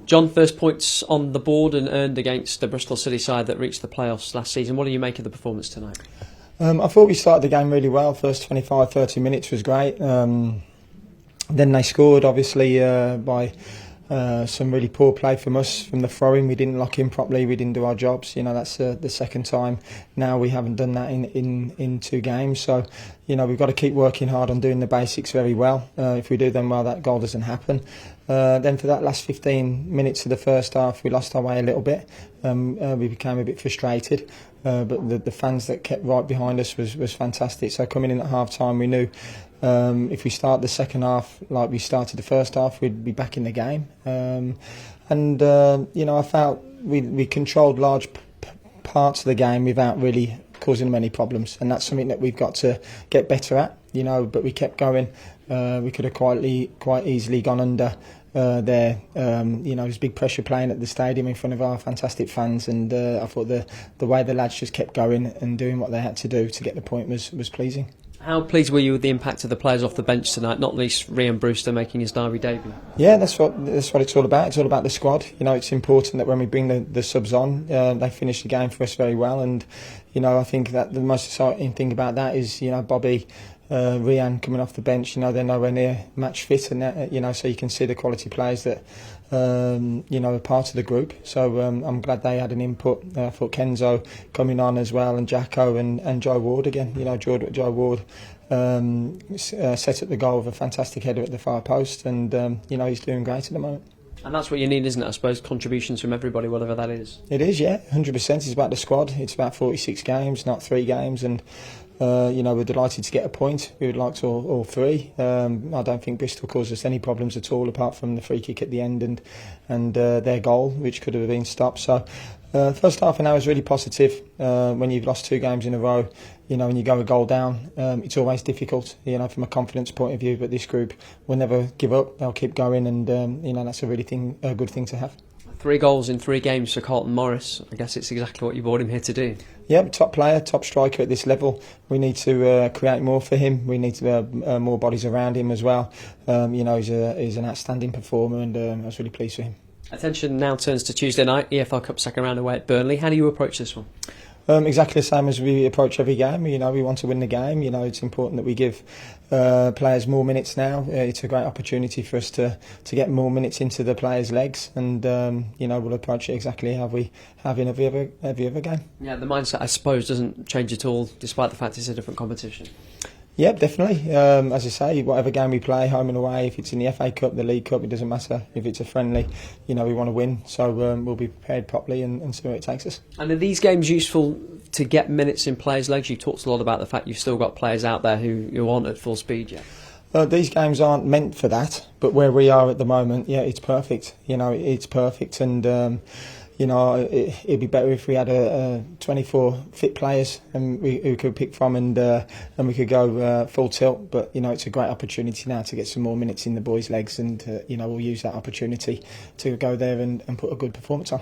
John, first points on the board and earned against the Bristol City side that reached the playoffs last season. What do you make of the performance tonight? I thought we started the game really well. First 25, 30 minutes was great. Then they scored, obviously, by some really poor play from us from the throw-in. We didn't lock in properly. We didn't do our jobs. That's the second time now we haven't done that in 2 games. So, we've got to keep working hard on doing the basics very well. If we do them well, that goal doesn't happen. Then for that last 15 minutes of the first half, we lost our way a little bit. We became a bit frustrated. But the fans that kept right behind us was fantastic. So coming in at half-time, we knew if we start the second half like we started the first half, we'd be back in the game. I felt we controlled large parts of the game without really causing them any problems. And that's something that we've got to get better at, but we kept going. We could have quite easily gone under there. There's big pressure playing at the stadium in front of our fantastic fans, and I thought the way the lads just kept going and doing what they had to do to get the point was pleasing. How pleased were you with the impact of the players off the bench tonight, not least Ryan Brewster making his Derby debut? Yeah, that's what it's all about. It's all about the squad. It's important that when we bring the subs on, they finish the game for us very well. And I think that the most exciting thing about that is Bobby, Ryan coming off the bench. They're nowhere near match fit, and so you can see the quality players that are part of the group. So I'm glad they had an input. I thought Kenzo coming on as well, and Jacko and Joe Ward again. Joe Ward set up the goal with a fantastic header at the far post, and he's doing great at the moment. And that's what you need, isn't it? I suppose contributions from everybody, whatever that is. It is, yeah, 100%. It's about the squad. It's about 46 games, not 3 games, and we're delighted to get a point. We would like to all 3. I don't think Bristol caused us any problems at all, apart from the free kick at the end and their goal, which could have been stopped. So first half an hour is really positive. When you've lost 2 games in a row, and you go a goal down, it's always difficult, from a confidence point of view. But this group will never give up. They'll keep going, and that's a good thing to have. 3 goals in 3 games for Carlton Morris. I guess it's exactly what you brought him here to do. Yeah, top player, top striker at this level. We need to create more for him. We need to have more bodies around him as well. He's an outstanding performer, and I was really pleased with him. Attention now turns to Tuesday night, EFL Cup second round away at Burnley. How do you approach this one? Exactly the same as we approach every game. We want to win the game. It's important that we give players more minutes now. It's a great opportunity for us to get more minutes into the players' legs, and we'll approach it exactly how we have in every other game. Yeah, the mindset, I suppose, doesn't change at all, despite the fact it's a different competition. Yeah, definitely. As I say, whatever game we play, home and away, if it's in the FA Cup, the League Cup, it doesn't matter. If it's a friendly, we want to win. So we'll be prepared properly and see where it takes us. And are these games useful to get minutes in players' legs? You talked a lot about the fact you've still got players out there who aren't at full speed yet. These games aren't meant for that, but where we are at the moment, yeah, it's perfect. It's perfect, and it'd be better if we had 24 fit players and who could pick from, and we could go full tilt. But it's a great opportunity now to get some more minutes in the boys' legs, and we'll use that opportunity to go there and put a good performance on.